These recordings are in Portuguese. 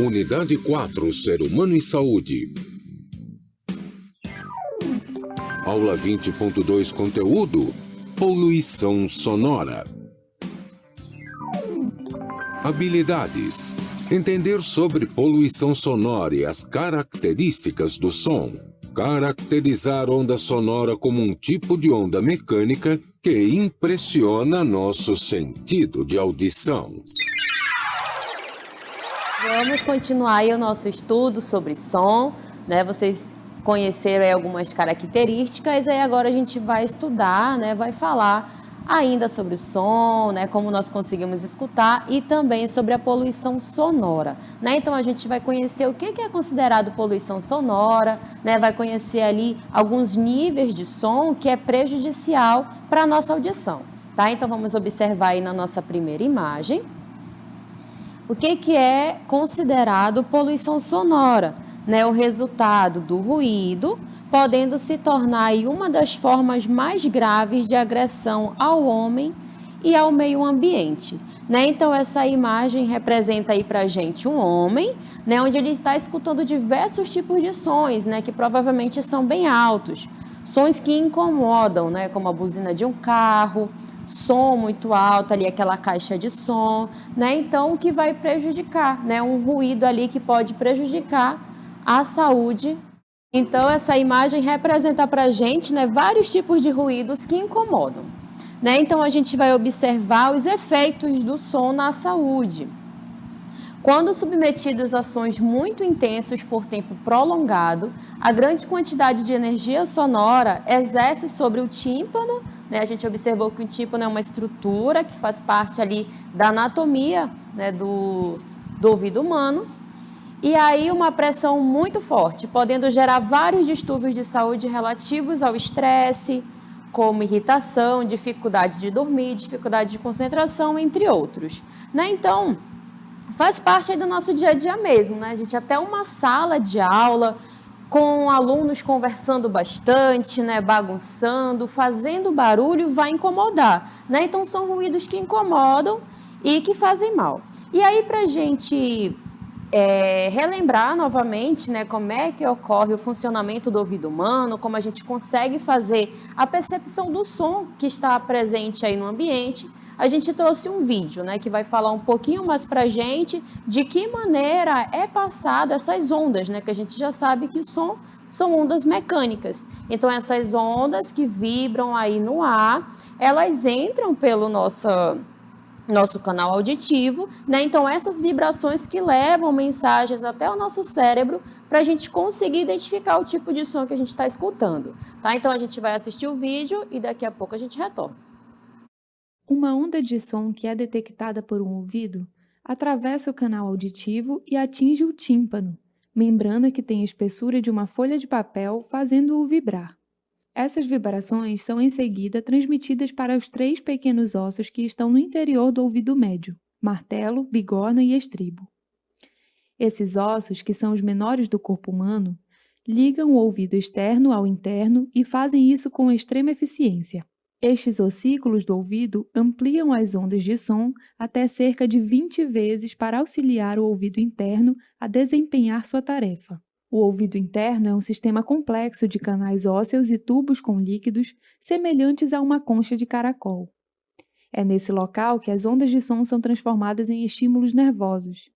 Unidade 4, Ser Humano e Saúde. Aula 20.2, conteúdo: poluição sonora. Habilidades: entender sobre poluição sonora e as características do som. Caracterizar onda sonora como um tipo de onda mecânica que impressiona nosso sentido de audição. Vamos continuar aí o nosso estudo sobre som, né? Vocês conheceram aí algumas características, aí agora a gente vai estudar, né? Vai falar ainda sobre o som, né? Como nós conseguimos escutar e também sobre a poluição sonora, né? Então a gente vai conhecer o que é considerado poluição sonora, né? Vai conhecer ali alguns níveis de som que é prejudicial para a nossa audição, tá? Então vamos observar aí na nossa primeira imagem o que é considerado poluição sonora, né? O resultado do ruído, podendo se tornar aí uma das formas mais graves de agressão ao homem e ao meio ambiente, né? Então essa imagem representa aí para a gente um homem, né? Onde ele está escutando diversos tipos de sons, né? Que provavelmente são bem altos, sons que incomodam, né? Como a buzina de um carro, som muito alto ali, aquela caixa de som, né? Então o que vai prejudicar, né? Um ruído ali que pode prejudicar a saúde. Então, essa imagem representa para a gente, né, vários tipos de ruídos que incomodam, né? Então, a gente vai observar os efeitos do som na saúde. Quando submetidos a sons muito intensos por tempo prolongado, a grande quantidade de energia sonora exerce sobre o tímpano, né? A gente observou que o tímpano é uma estrutura que faz parte ali da anatomia, né, do ouvido humano. E aí uma pressão muito forte, podendo gerar vários distúrbios de saúde relativos ao estresse, como irritação, dificuldade de dormir, dificuldade de concentração, entre outros, né? Então, faz parte aí do nosso dia a dia mesmo, né? A gente até uma sala de aula com alunos conversando bastante, né? Bagunçando, fazendo barulho, vai incomodar, né? Então, são ruídos que incomodam e que fazem mal. E aí, para a gente relembrar novamente, né, como é que ocorre o funcionamento do ouvido humano, como a gente consegue fazer a percepção do som que está presente aí no ambiente, a gente trouxe um vídeo, né, que vai falar um pouquinho mais para a gente de que maneira é passada essas ondas, né, que a gente já sabe que o som são ondas mecânicas. Então, essas ondas que vibram aí no ar, elas entram pelo nosso canal auditivo, né? Então essas vibrações que levam mensagens até o nosso cérebro para a gente conseguir identificar o tipo de som que a gente está escutando, tá? Então a gente vai assistir o vídeo e daqui a pouco a gente retorna. Uma onda de som que é detectada por um ouvido atravessa o canal auditivo e atinge o tímpano, membrana que tem a espessura de uma folha de papel, fazendo-o vibrar. Essas vibrações são em seguida transmitidas para os 3 pequenos ossos que estão no interior do ouvido médio: martelo, bigorna e estribo. Esses ossos, que são os menores do corpo humano, ligam o ouvido externo ao interno e fazem isso com extrema eficiência. Estes ossículos do ouvido ampliam as ondas de som até cerca de 20 vezes para auxiliar o ouvido interno a desempenhar sua tarefa. O ouvido interno é um sistema complexo de canais ósseos e tubos com líquidos semelhantes a uma concha de caracol. É nesse local que as ondas de som são transformadas em estímulos nervosos.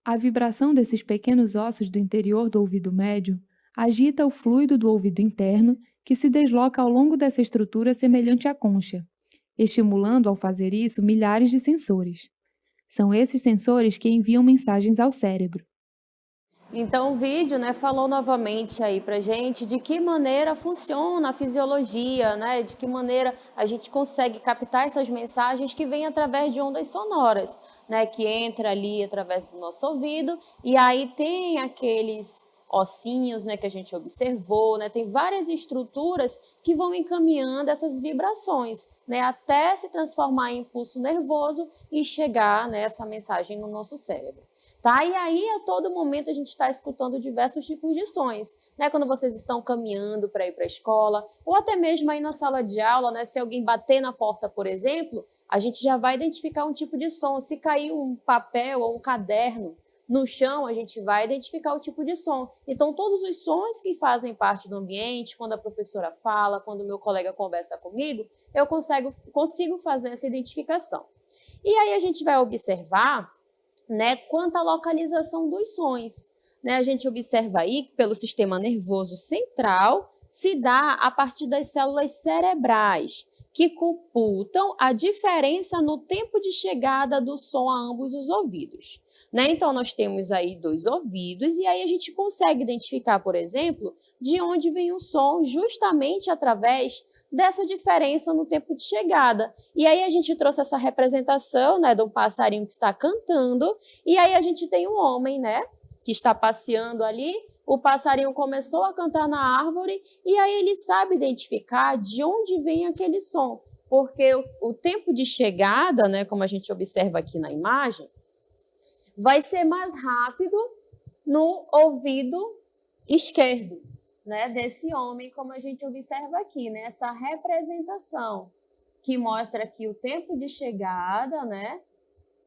A vibração desses pequenos ossos do interior do ouvido médio agita o fluido do ouvido interno, que se desloca ao longo dessa estrutura semelhante à concha, estimulando ao fazer isso milhares de sensores. São esses sensores que enviam mensagens ao cérebro. Então o vídeo, né, falou novamente aí pra gente de que maneira funciona a fisiologia, né, de que maneira a gente consegue captar essas mensagens que vêm através de ondas sonoras, né, que entra ali através do nosso ouvido e aí tem aqueles ossinhos, né, que a gente observou, né, tem várias estruturas que vão encaminhando essas vibrações, né, até se transformar em impulso nervoso e chegar nessa mensagem no nosso cérebro. Tá? E aí, a todo momento, a gente está escutando diversos tipos de sons, né? Quando vocês estão caminhando para ir para a escola, ou até mesmo aí na sala de aula, né? Se alguém bater na porta, por exemplo, a gente já vai identificar um tipo de som. Se cair um papel ou um caderno, No chão, a gente vai identificar o tipo de som. Então, todos os sons que fazem parte do ambiente, quando a professora fala, quando o meu colega conversa comigo, eu consigo fazer essa identificação. E aí a gente vai observar, né, quanto à localização dos sons. Né? A gente observa aí que pelo sistema nervoso central se dá a partir das células cerebrais, que computam a diferença no tempo de chegada do som a ambos os ouvidos. Né? Então, nós temos aí 2 ouvidos e aí a gente consegue identificar, por exemplo, de onde vem o som justamente através dessa diferença no tempo de chegada. E aí a gente trouxe essa representação, né, do passarinho que está cantando e aí a gente tem um homem, né, que está passeando ali. O passarinho começou a cantar na árvore e aí ele sabe identificar de onde vem aquele som, porque o tempo de chegada, né, como a gente observa aqui na imagem, vai ser mais rápido no ouvido esquerdo, né, desse homem, como a gente observa aqui, né, essa representação que mostra aqui o tempo de chegada, né?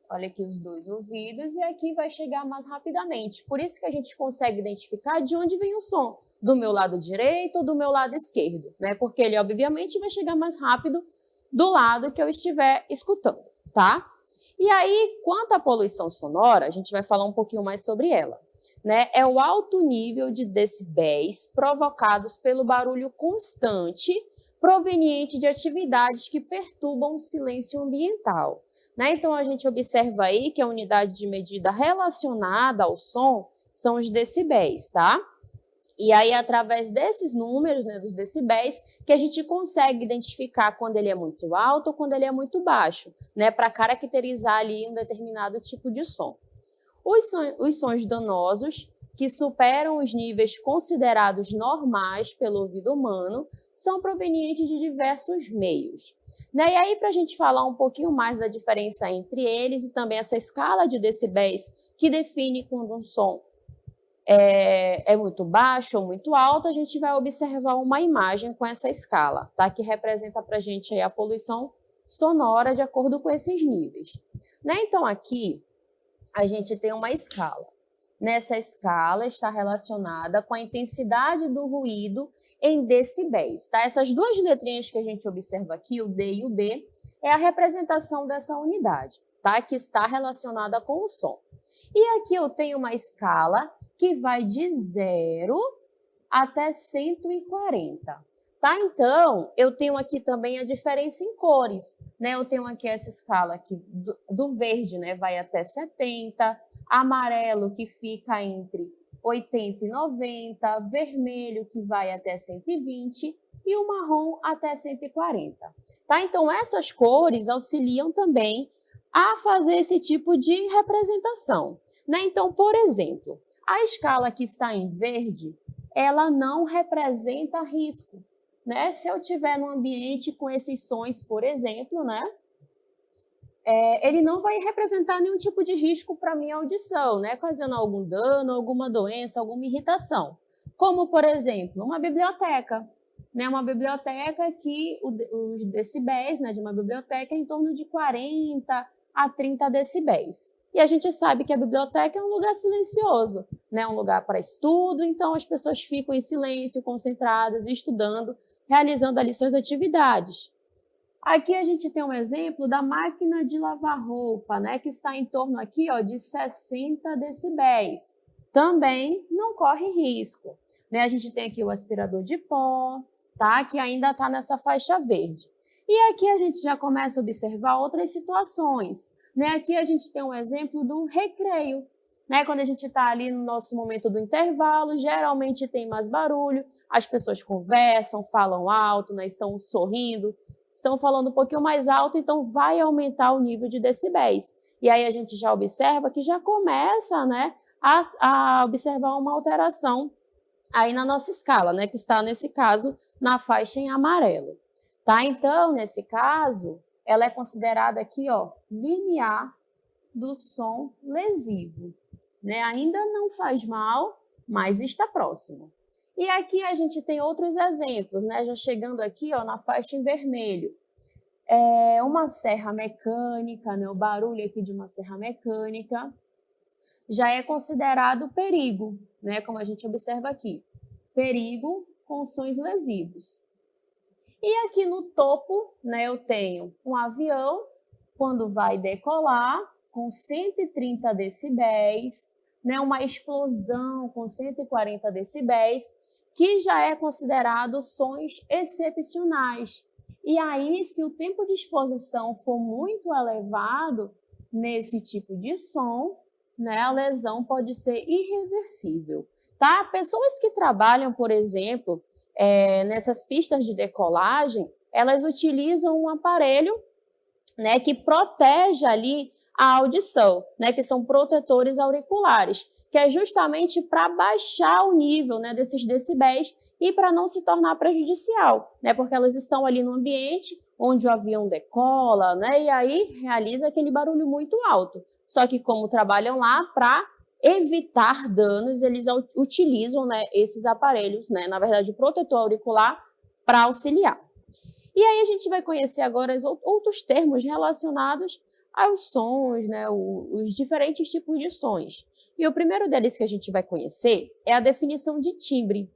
Olha aqui os 2 ouvidos e aqui vai chegar mais rapidamente. Por isso que a gente consegue identificar de onde vem o som, do meu lado direito ou do meu lado esquerdo, né? Porque ele, obviamente, vai chegar mais rápido do lado que eu estiver escutando, tá? E aí, quanto à poluição sonora, a gente vai falar um pouquinho mais sobre ela, né? É o alto nível de decibéis provocados pelo barulho constante proveniente de atividades que perturbam o silêncio ambiental. Né? Então, a gente observa aí que a unidade de medida relacionada ao som são os decibéis, tá? E aí, através desses números, né, dos decibéis, que a gente consegue identificar quando ele é muito alto ou quando ele é muito baixo, né, para caracterizar ali um determinado tipo de som. Os sons danosos, que superam os níveis considerados normais pelo ouvido humano, são provenientes de diversos meios. Né? E aí, para a gente falar um pouquinho mais da diferença entre eles e também essa escala de decibéis que define quando um som é muito baixo ou muito alto, a gente vai observar uma imagem com essa escala, tá? Que representa para a gente aí a poluição sonora de acordo com esses níveis. Né? Então, aqui a gente tem uma escala. Nessa escala está relacionada com a intensidade do ruído em decibéis. Tá? Essas 2 letrinhas que a gente observa aqui, o D e o B, é a representação dessa unidade, tá? Que está relacionada com o som. E aqui eu tenho uma escala que vai de 0 até 140. Tá? Então, eu tenho aqui também a diferença em cores. Né? Eu tenho aqui essa escala aqui do verde, né? Vai até 70, amarelo que fica entre 80 e 90, vermelho que vai até 120 e o marrom até 140. Tá? Então, essas cores auxiliam também a fazer esse tipo de representação. Né? Então, por exemplo, a escala que está em verde, ela não representa risco. Né? Se eu estiver num ambiente com esses sons, por exemplo, né? Ele não vai representar nenhum tipo de risco para a minha audição, né? Causando algum dano, alguma doença, alguma irritação. Como, por exemplo, uma biblioteca. Né? Uma biblioteca que os decibéis, né, de uma biblioteca é em torno de 40 a 30 decibéis. E a gente sabe que a biblioteca é um lugar silencioso, né? Um lugar para estudo, então as pessoas ficam em silêncio, concentradas, estudando, realizando ali suas atividades. Aqui a gente tem um exemplo da máquina de lavar roupa, né, que está em torno aqui, ó, de 60 decibéis. Também não corre risco. Né? A gente tem aqui o aspirador de pó, tá, que ainda está nessa faixa verde. E aqui a gente já começa a observar outras situações. Né? Aqui a gente tem um exemplo do recreio. Né? Quando a gente está ali no nosso momento do intervalo, geralmente tem mais barulho, as pessoas conversam, falam alto, né? Estão sorrindo, estão falando um pouquinho mais alto, então vai aumentar o nível de decibéis. E aí a gente já observa que já começa, né, a observar uma alteração aí na nossa escala, né, que está, nesse caso, na faixa em amarelo. Tá? Então, nesse caso, ela é considerada aqui, ó, limiar do som lesivo. Né? Ainda não faz mal, mas está próximo. E aqui a gente tem outros exemplos, né? Já chegando aqui, ó, na faixa em vermelho. Uma serra mecânica, né? O barulho aqui de uma serra mecânica. já é considerado perigo, né? Como a gente observa aqui. Perigo com sons lesivos. E aqui no topo, né, eu tenho um avião, quando vai decolar, com 130 decibéis, né, uma explosão com 140 decibéis, que já é considerado sons excepcionais. E aí, se o tempo de exposição for muito elevado nesse tipo de som, né, a lesão pode ser irreversível. Tá? Pessoas que trabalham, por exemplo, nessas pistas de decolagem, elas utilizam um aparelho, né, que protege ali a audição, né, que são protetores auriculares, que é justamente para baixar o nível, né, desses decibéis e para não se tornar prejudicial, né, porque elas estão ali no ambiente onde o avião decola, né, e aí realiza aquele barulho muito alto. Só que como trabalham lá para evitar danos, eles utilizam, né, esses aparelhos, né, na verdade o protetor auricular, para auxiliar. E aí a gente vai conhecer agora outros termos relacionados aos sons, né, os diferentes tipos de sons. E o primeiro deles que a gente vai conhecer é a definição de timbre.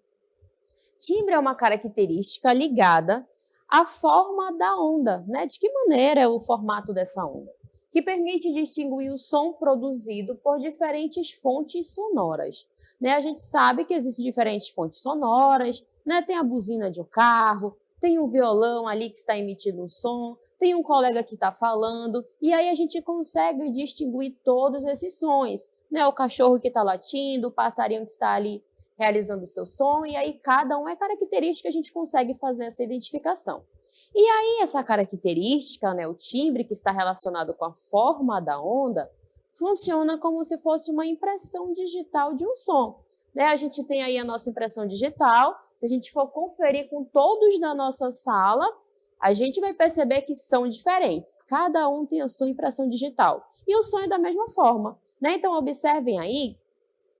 Timbre é uma característica ligada à forma da onda, né? De que maneira é o formato dessa onda? Que permite distinguir o som produzido por diferentes fontes sonoras. Né? A gente sabe que existem diferentes fontes sonoras, né? Tem a buzina de um carro, tem um violão ali que está emitindo um som, tem um colega que está falando, e aí a gente consegue distinguir todos esses sons, né? O cachorro que está latindo, o passarinho que está ali realizando o seu som, e aí cada um é característica, a gente consegue fazer essa identificação. E aí essa característica, né, o timbre que está relacionado com a forma da onda, funciona como se fosse uma impressão digital de um som. Né? A gente tem aí a nossa impressão digital, se a gente for conferir com todos da nossa sala, a gente vai perceber que são diferentes, cada um tem a sua impressão digital. E o som é da mesma forma. Né? Então observem aí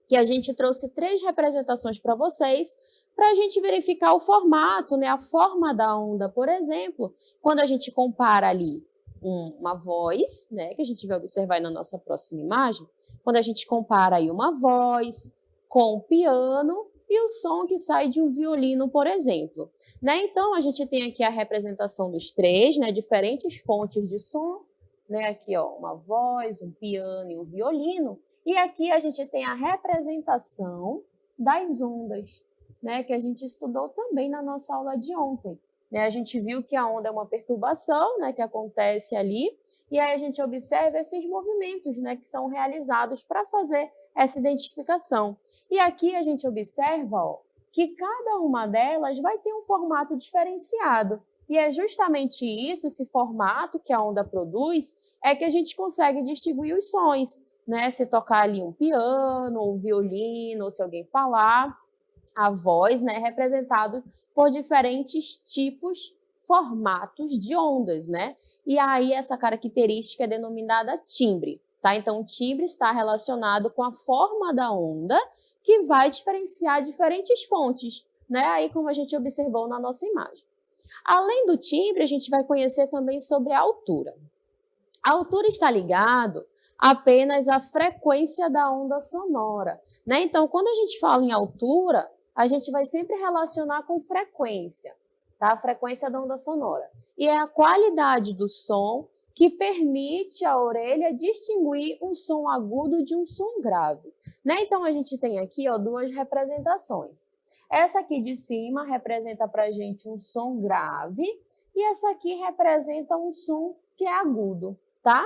que a gente trouxe 3 representações para vocês, para a gente verificar o formato, né? A forma da onda, por exemplo, quando a gente compara ali uma voz, né? Que a gente vai observar aí na nossa próxima imagem, quando a gente compara aí uma voz com o piano e o som que sai de um violino, por exemplo. Né? Então, a gente tem aqui a representação dos 3, né? Diferentes fontes de som, né? Aqui, ó, uma voz, um piano e um violino. E aqui a gente tem a representação das ondas, né, que a gente estudou também na nossa aula de ontem. Né? A gente viu que a onda é uma perturbação, né, que acontece ali, e aí a gente observa esses movimentos, né, que são realizados para fazer essa identificação. E aqui a gente observa, ó, que cada uma delas vai ter um formato diferenciado. E é justamente isso, esse formato que a onda produz, é que a gente consegue distinguir os sons. Né? Se tocar ali um piano, um violino, ou se alguém falar, a voz, né, é representado por diferentes tipos, formatos de ondas, né? E aí essa característica é denominada timbre, tá? Então o timbre está relacionado com a forma da onda, que vai diferenciar diferentes fontes, né? Aí como a gente observou na nossa imagem. Além do timbre, a gente vai conhecer também sobre a altura. A altura está ligado apenas à frequência da onda sonora, né? Então, quando a gente fala em altura, a gente vai sempre relacionar com frequência, tá? A frequência da onda sonora. E é a qualidade do som que permite à orelha distinguir um som agudo de um som grave, né? Então, a gente tem aqui, ó, 2 representações. Essa aqui de cima representa para a gente um som grave e essa aqui representa um som que é agudo, tá?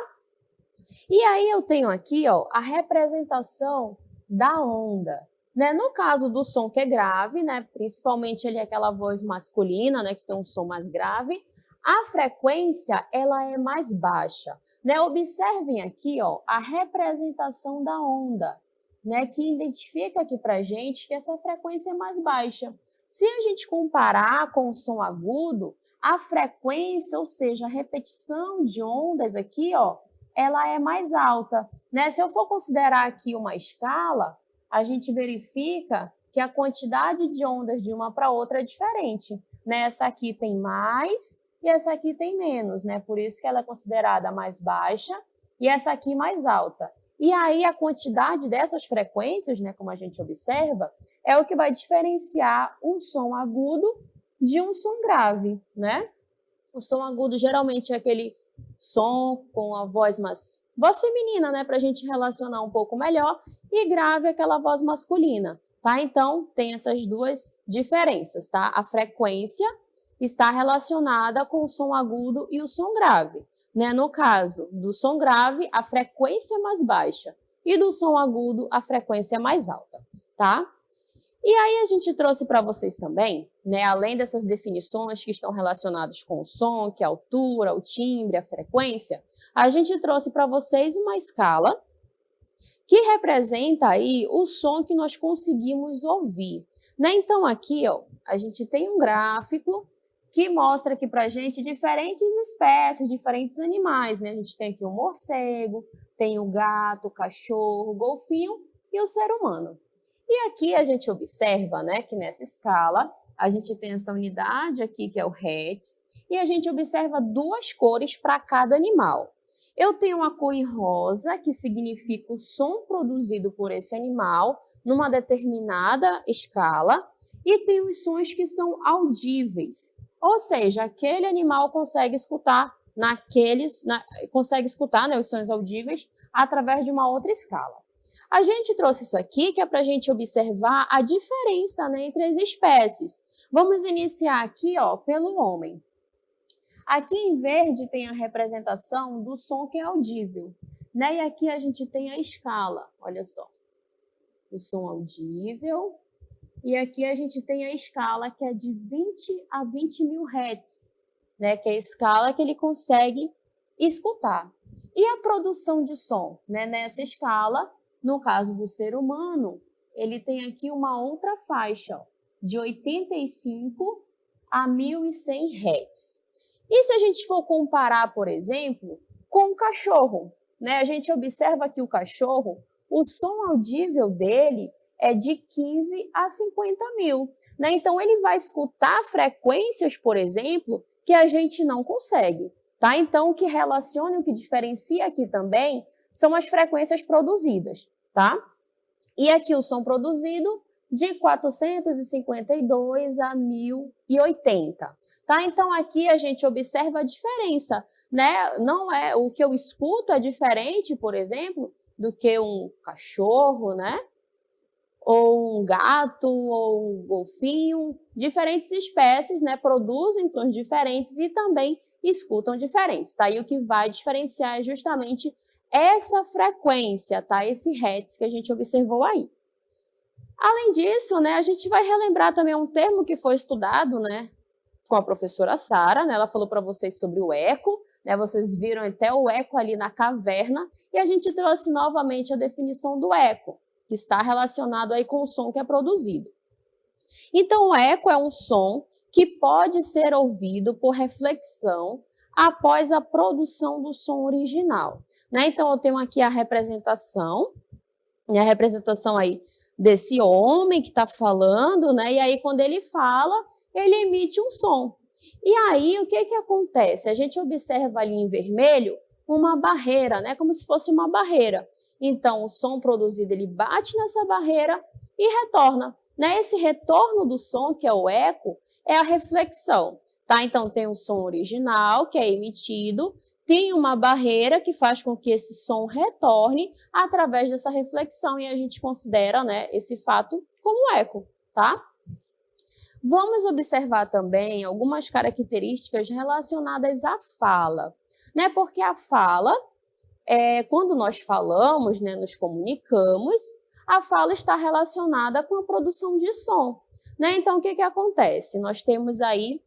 E aí eu tenho aqui, ó, a representação da onda. Né? No caso do som que é grave, né, principalmente ele é aquela voz masculina, né, que tem um som mais grave, a frequência ela é mais baixa. Né? Observem aqui, ó, a representação da onda, né, que identifica aqui para a gente que essa frequência é mais baixa. Se a gente comparar com o som agudo, a frequência, ou seja, a repetição de ondas aqui, ó, ela é mais alta. Né? Se eu for considerar aqui uma escala, a gente verifica que a quantidade de ondas de uma para outra é diferente. Né? Essa aqui tem mais e essa aqui tem menos, né? Por isso que ela é considerada mais baixa e essa aqui mais alta. E aí a quantidade dessas frequências, né, como a gente observa, é o que vai diferenciar um som agudo de um som grave, né? O som agudo geralmente é aquele som com a voz feminina, né, para a gente relacionar um pouco melhor, e grave é aquela voz masculina, tá? Então, tem essas duas diferenças, tá? A frequência está relacionada com o som agudo e o som grave, né? No caso do som grave, a frequência é mais baixa, e do som agudo, a frequência é mais alta, tá? E aí a gente trouxe para vocês também, né, além dessas definições que estão relacionadas com o som, que é a altura, o timbre, a frequência, a gente trouxe para vocês uma escala que representa aí o som que nós conseguimos ouvir, né? Então aqui, ó, a gente tem um gráfico que mostra aqui para a gente diferentes espécies, diferentes animais, né? A gente tem aqui o morcego, tem o gato, o cachorro, o golfinho e o ser humano. E aqui a gente observa, né, que nessa escala a gente tem essa unidade aqui que é o Hertz e a gente observa duas cores para cada animal. Eu tenho uma cor em rosa, que significa o som produzido por esse animal numa determinada escala, e tem os sons que são audíveis, ou seja, aquele animal consegue escutar né, os sons audíveis através de uma outra escala. A gente trouxe isso aqui que é para a gente observar a diferença, né, entre as espécies. Vamos iniciar aqui, ó, pelo homem. Aqui em verde tem a representação do som que é audível, né? E aqui a gente tem a escala, olha só. O som audível. E aqui a gente tem a escala que é de 20 a 20 mil Hz, né? Que é a escala que ele consegue escutar. E a produção de som, né? Nessa escala, no caso do ser humano, ele tem aqui uma outra faixa, ó, de 85 a 1100 Hz. E se a gente for comparar, por exemplo, com o cachorro, né? A gente observa que o cachorro, o som audível dele é de 15 a 50 mil, né? Então, ele vai escutar frequências, por exemplo, que a gente não consegue, tá? Então, o que relaciona, o que diferencia aqui também são as frequências produzidas, tá? E aqui o som produzido de 452 a 1080, tá? Então, aqui a gente observa a diferença, né? Não é, o que eu escuto é diferente, por exemplo, do que um cachorro, né? Ou um gato, ou um golfinho. Diferentes espécies, né? Produzem sons diferentes e também escutam diferentes, tá? E o que vai diferenciar é justamente essa frequência, tá? Esse Hertz que a gente observou aí. Além disso, né, a gente vai relembrar também um termo que foi estudado, né, com a professora Sara, né? Ela falou para vocês sobre o eco, né? Vocês viram até o eco ali na caverna, e a gente trouxe novamente a definição do eco, que está relacionado aí com o som que é produzido. Então, o eco é um som que pode ser ouvido por reflexão após a produção do som original, né? Então, eu tenho aqui a representação aí desse homem que está falando, né? E aí, quando ele fala, ele emite um som. E aí, o que acontece? A gente observa ali em vermelho uma barreira, né? Como se fosse uma barreira. Então, o som produzido, ele bate nessa barreira e retorna, né? Esse retorno do som, que é o eco, é a reflexão, tá? Então, tem o som original, que é emitido, tem uma barreira que faz com que esse som retorne através dessa reflexão e a gente considera, né, esse fato como eco, tá? Vamos observar também algumas características relacionadas à fala, né? Porque a fala, quando nós falamos, né, nos comunicamos, a fala está relacionada com a produção de som, né? Então, o que acontece? Nós temos aí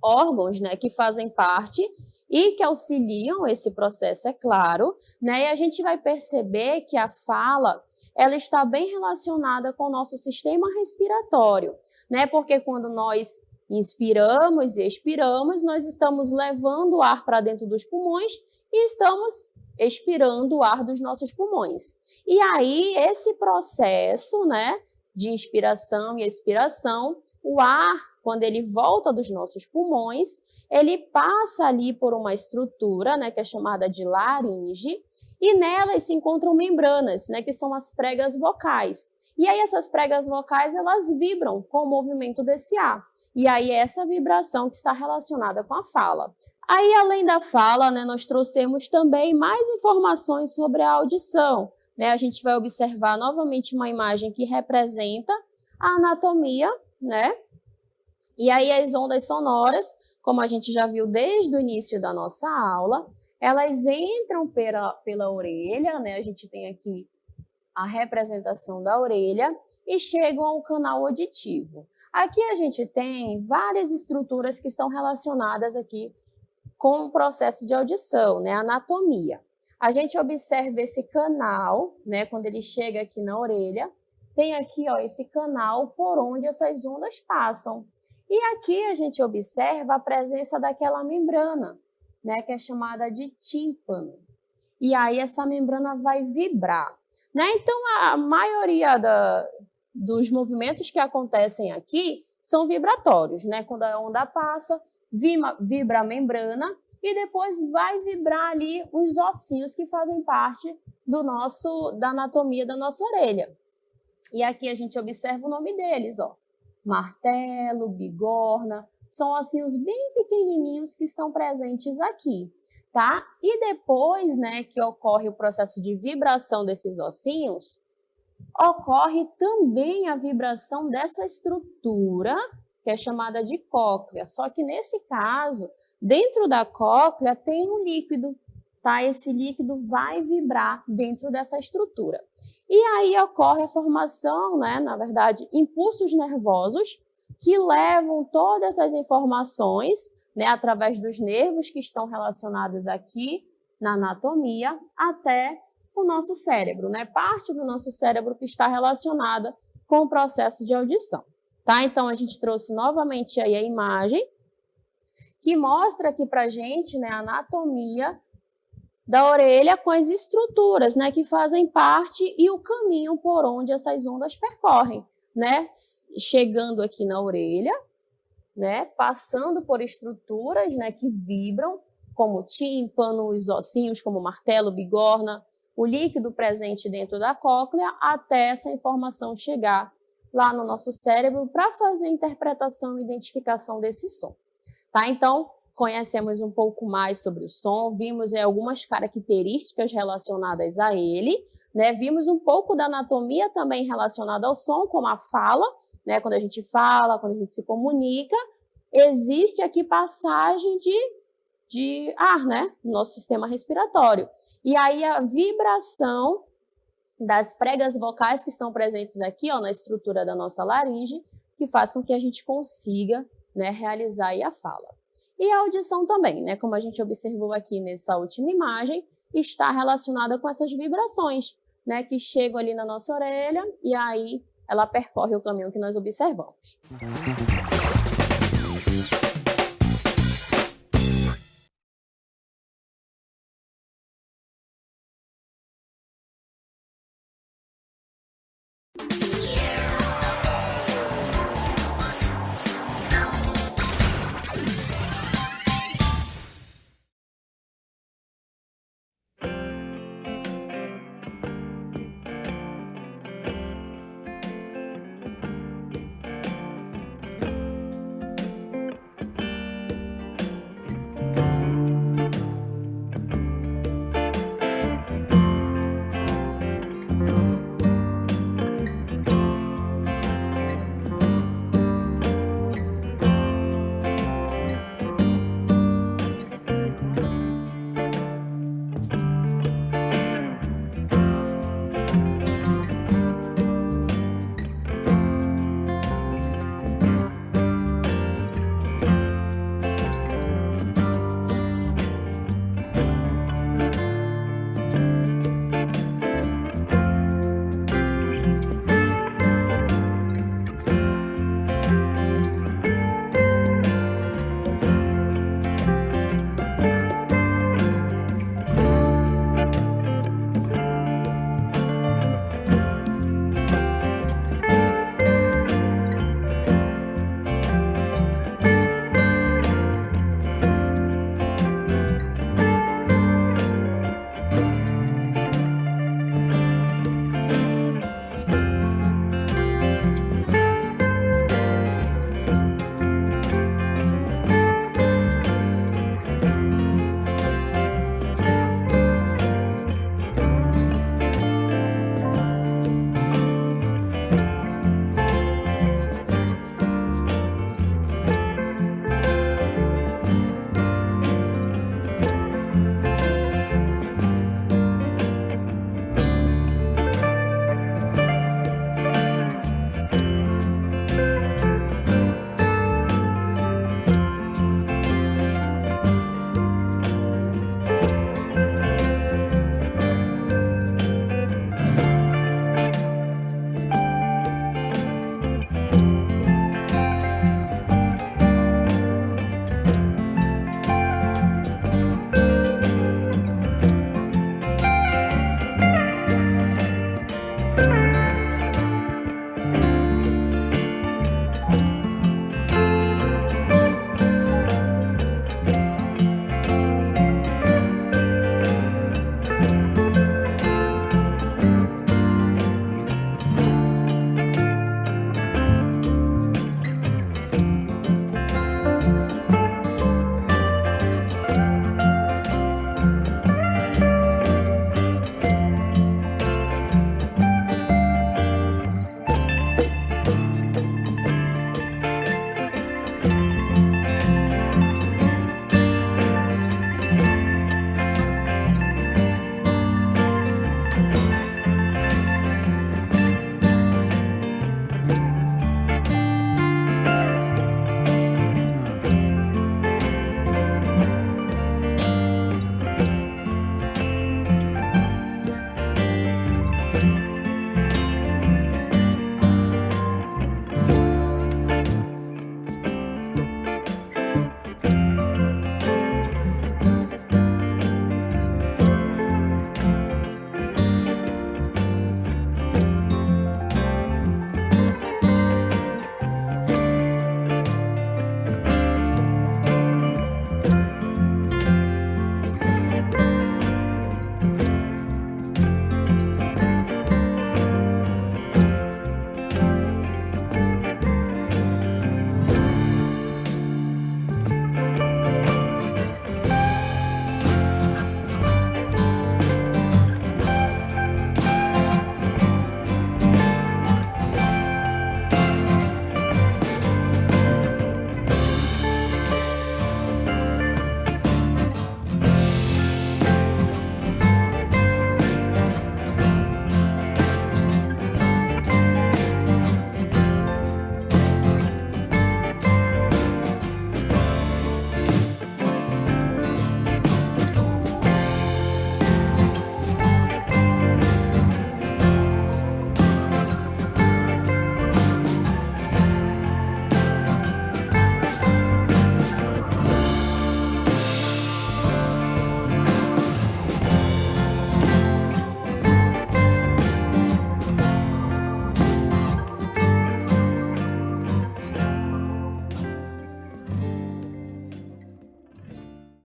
órgãos, né, que fazem parte e que auxiliam esse processo, é claro, né? E a gente vai perceber que a fala, ela está bem relacionada com o nosso sistema respiratório, né? Porque quando nós inspiramos e expiramos, nós estamos levando o ar para dentro dos pulmões e estamos expirando o ar dos nossos pulmões. E aí, esse processo, né, de inspiração e expiração, o ar quando ele volta dos nossos pulmões, ele passa ali por uma estrutura, né, que é chamada de laringe, e nelas se encontram membranas, né, que são as pregas vocais. E aí essas pregas vocais, elas vibram com o movimento desse ar. E aí é essa vibração que está relacionada com a fala. Aí, além da fala, né, nós trouxemos também mais informações sobre a audição. Né? A gente vai observar novamente uma imagem que representa a anatomia, né? E aí as ondas sonoras, como a gente já viu desde o início da nossa aula, elas entram pela orelha, né? A gente tem aqui a representação da orelha e chegam ao canal auditivo. Aqui a gente tem várias estruturas que estão relacionadas aqui com o processo de audição, né? Anatomia. A gente observa esse canal, né? Quando ele chega aqui na orelha, tem aqui, ó, esse canal por onde essas ondas passam. E aqui a gente observa a presença daquela membrana, né, que é chamada de tímpano. E aí essa membrana vai vibrar, né? Então a maioria dos movimentos que acontecem aqui são vibratórios, né? Quando a onda passa, vibra a membrana e depois vai vibrar ali os ossinhos que fazem parte da anatomia da nossa orelha. E aqui a gente observa o nome deles, ó. Martelo, bigorna, são ossinhos bem pequenininhos que estão presentes aqui, tá? E depois, né, que ocorre o processo de vibração desses ossinhos, ocorre também a vibração dessa estrutura, que é chamada de cóclea. Só que nesse caso, dentro da cóclea tem um líquido, tá? Esse líquido vai vibrar dentro dessa estrutura. E aí ocorre a formação, né, na verdade, impulsos nervosos que levam todas essas informações, né, através dos nervos que estão relacionados aqui na anatomia até o nosso cérebro, né? Parte do nosso cérebro que está relacionada com o processo de audição, tá? Então a gente trouxe novamente aí a imagem que mostra aqui pra gente, né, a anatomia da orelha com as estruturas, né, que fazem parte e o caminho por onde essas ondas percorrem, né, chegando aqui na orelha, né, passando por estruturas, né, que vibram, como tímpano, os ossinhos, como martelo, bigorna, o líquido presente dentro da cóclea, até essa informação chegar lá no nosso cérebro para fazer a interpretação e identificação desse som, tá? Então, conhecemos um pouco mais sobre o som, vimos algumas características relacionadas a ele, né? Vimos um pouco da anatomia também relacionada ao som, como a fala, né? Quando a gente fala, quando a gente se comunica, existe aqui passagem de ar, né? No nosso sistema respiratório. E aí a vibração das pregas vocais que estão presentes aqui, ó, na estrutura da nossa laringe, que faz com que a gente consiga, né, realizar aí a fala. E a audição também, né, como a gente observou aqui nessa última imagem, está relacionada com essas vibrações, né, que chegam ali na nossa orelha e aí ela percorre o caminho que nós observamos.